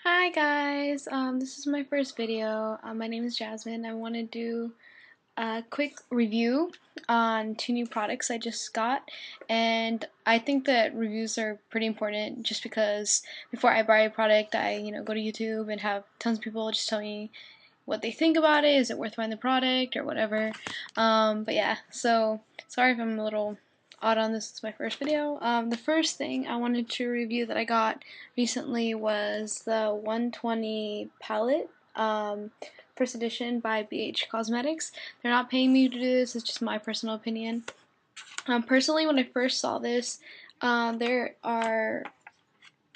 Hi guys, this is my first video. My name is Jasmine. I want to do a quick review on two new products I just got, and I think that reviews are pretty important just because before I buy a product I go to YouTube and have tons of people just tell me what they think about it, is it worth buying the product or whatever. But yeah, so sorry if I'm a little odd on this. It's my first video. The first thing I wanted to review that I got recently was the 120 palette, first edition by BH Cosmetics. They're not paying me to do this, it's just my personal opinion. Personally, when I first saw this, there are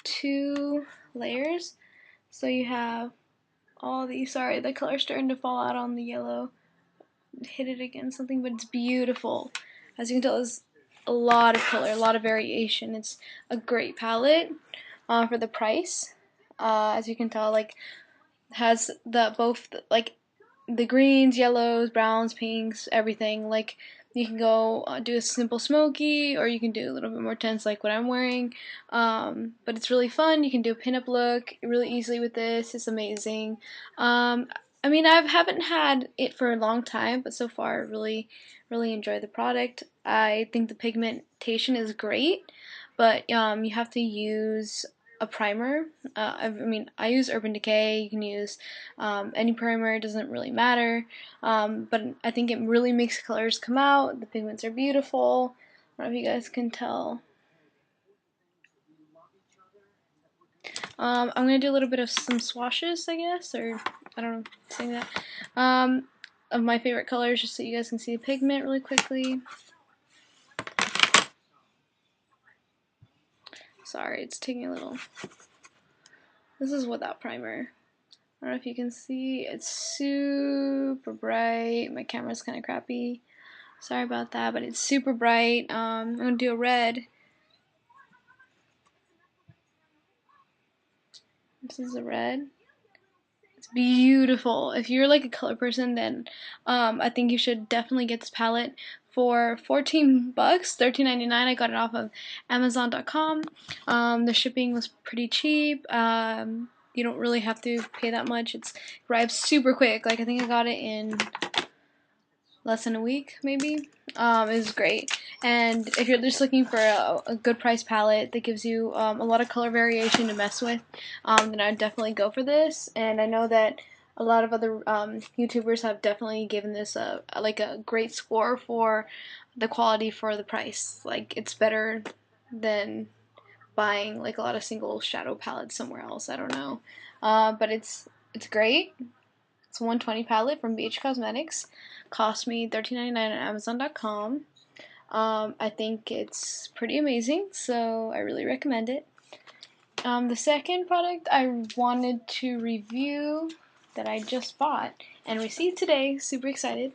two layers. So you have all these, sorry, the color's starting to fall out on the yellow. Hit it against something, but it's beautiful. As you can tell, there's a lot of color, a lot of variation. It's a great palette for the price. As you can tell, like, has like the greens, yellows, browns, pinks, everything. Like, you can go do a simple smoky, or you can do a little bit more tense like what I'm wearing. But it's really fun. You can do a pinup look really easily with this. It's amazing. I mean, I haven't had it for a long time, but so far I really enjoy the product. I think the pigmentation is great, but you have to use a primer. I mean, I use Urban Decay. You can use any primer, it doesn't really matter. But I think it really makes colors come out. The pigments are beautiful. I don't know if you guys can tell. I'm gonna do a little bit of some swashes, I guess, or I don't know, saying that. Of my favorite colors, just so you guys can see the pigment really quickly. Sorry, it's taking a little. This is without primer. I don't know if you can see, it's super bright. My camera's kind of crappy. Sorry about that, but it's super bright. I'm gonna do a red. This is a red. It's beautiful. If you're like a color person, then I think you should definitely get this palette for 14 bucks, $13.99. I got it off of Amazon.com. The shipping was pretty cheap. You don't really have to pay that much. It arrives super quick. Like, I think I got it in less than a week, maybe. It was great. And if you're just looking for a good price palette that gives you a lot of color variation to mess with, then I'd definitely go for this. And I know that a lot of other YouTubers have definitely given this a great score for the quality for the price. Like, it's better than buying like a lot of single shadow palettes somewhere else. I don't know, but it's great. It's a 120 palette from BH Cosmetics. Cost me $13.99 on Amazon.com. I think it's pretty amazing, so I really recommend it. The second product I wanted to review that I just bought and received today, super excited,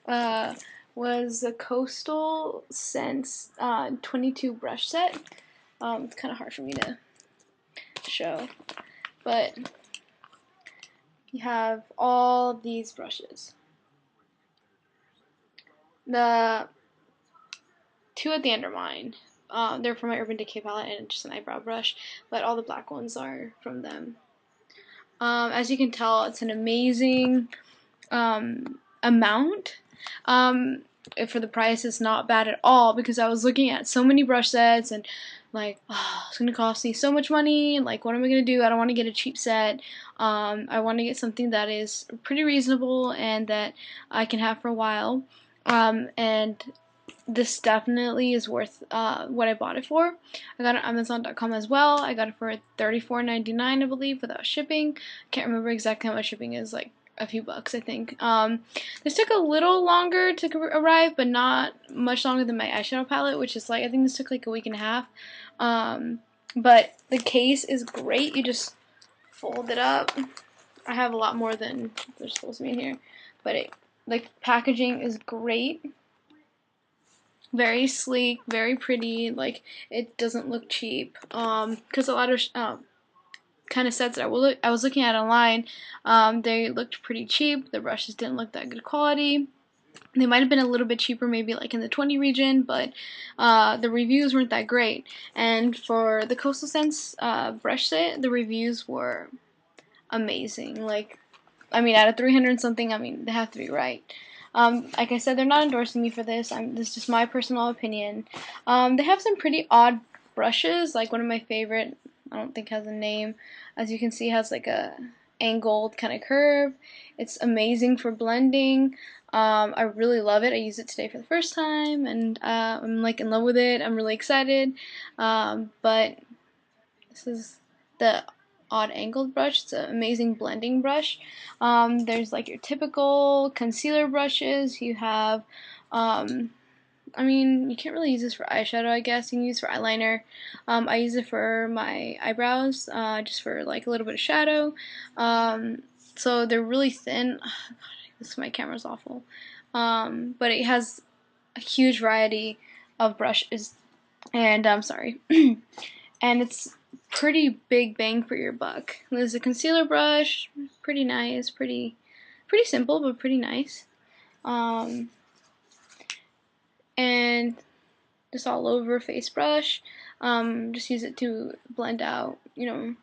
was the Coastal Scents 22 brush set. It's kind of hard for me to show, but you have all these brushes. The two at the end are mine. They're from my Urban Decay palette and just an eyebrow brush, but all the black ones are from them. As you can tell, it's an amazing amount. For the price, it's not bad at all, because I was looking at so many brush sets and like, oh, it's gonna cost me so much money. Like, what am I gonna do? I don't want to get a cheap set. I want to get something that is pretty reasonable and that I can have for a while. And this definitely is worth what I bought it for. I got it on Amazon.com as well. I got it for $34.99, I believe, without shipping. Can't remember exactly how much shipping is, like a few bucks, I think. This took a little longer to arrive, but not much longer than my eyeshadow palette, which is like, I think this took like a week and a half. But the case is great. You just fold it up. I have a lot more than there's supposed to be in here, but like, packaging is great. Very sleek, very pretty. Like, it doesn't look cheap. Because a lot of kind of sets that I was looking at online, they looked pretty cheap. The brushes didn't look that good quality. They might have been a little bit cheaper, maybe like in the 20 region, but the reviews weren't that great. And for the Coastal Scents brush set, the reviews were amazing. Like, I mean, out of 300 something, I mean, they have to be right. Like I said, they're not endorsing me for this. This is just my personal opinion. They have some pretty odd brushes. Like one of my favorite, I don't think has a name. As you can see, has like a angled kind of curve. It's amazing for blending. I really love it. I used it today for the first time, and I'm like in love with it. I'm really excited. But this is the odd angled brush. It's an amazing blending brush. There's like your typical concealer brushes. You have, I mean, you can't really use this for eyeshadow, I guess. You can use it for eyeliner. I use it for my eyebrows, just for like a little bit of shadow. So they're really thin. This my camera's awful. But it has a huge variety of brushes, and I'm sorry. And it's pretty big bang for your buck. There's a concealer brush, pretty nice, pretty simple, but pretty nice. And just all over face brush. Just use it to blend out, you know,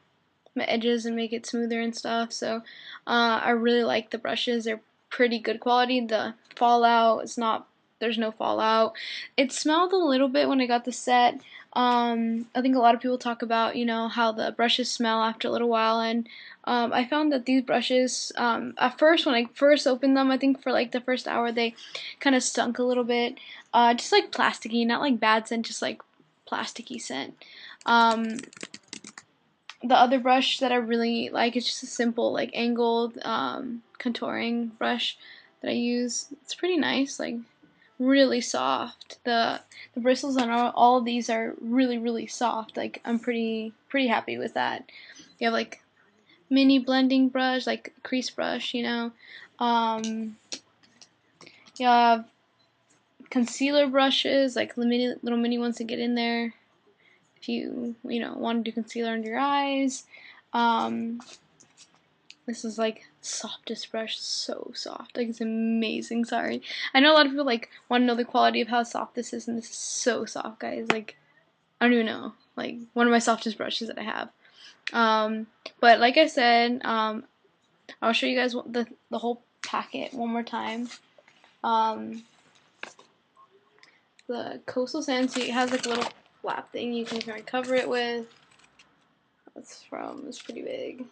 my edges and make it smoother and stuff. So I really like the brushes. They're pretty good quality. The fallout is not, there's no fallout. It smelled a little bit when I got the set. I think a lot of people talk about, you know, how the brushes smell after a little while, and I found that these brushes, at first, when I first opened them, I think for like the first hour, they kind of stunk a little bit. Just like plasticky, not like bad scent, just like plasticky scent. The other brush that I really like is just a simple, like, angled contouring brush that I use. It's pretty nice, like, really soft. The bristles on all of these are really soft. Like, I'm pretty happy with that. You have like mini blending brush, like crease brush, you know. You have concealer brushes, like little mini ones to get in there if you know want to do concealer under your eyes. This is like softest brush, so soft, like it's amazing. Sorry, I know a lot of people like want to know the quality of how soft this is, and this is so soft, guys. Like, I don't even know, like one of my softest brushes that I have. But like I said, I'll show you guys the whole packet one more time. The Coastal Sand, so it has like a little flap thing you can kind of cover it with. It's pretty big.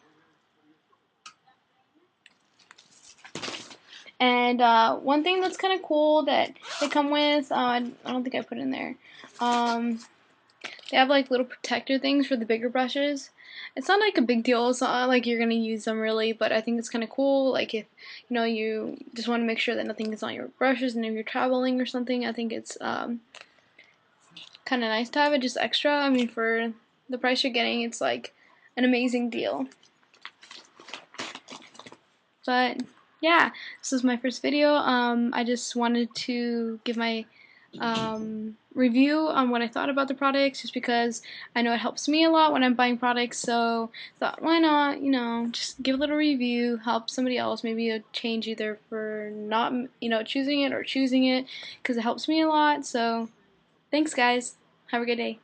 And one thing that's kind of cool that they come with, I don't think I put in there, they have like little protector things for the bigger brushes. It's not like a big deal, it's not like you're going to use them really, but I think it's kind of cool, like if, you know, you just want to make sure that nothing is on your brushes, and if you're traveling or something, I think it's kind of nice to have it just extra. I mean, for the price you're getting, it's like an amazing deal. But yeah, this is my first video. I just wanted to give my review on what I thought about the products, just because I know it helps me a lot when I'm buying products. So thought, why not, you know, just give a little review, help somebody else, maybe a change either for not, you know, choosing it or choosing it, because it helps me a lot. So thanks, guys. Have a good day.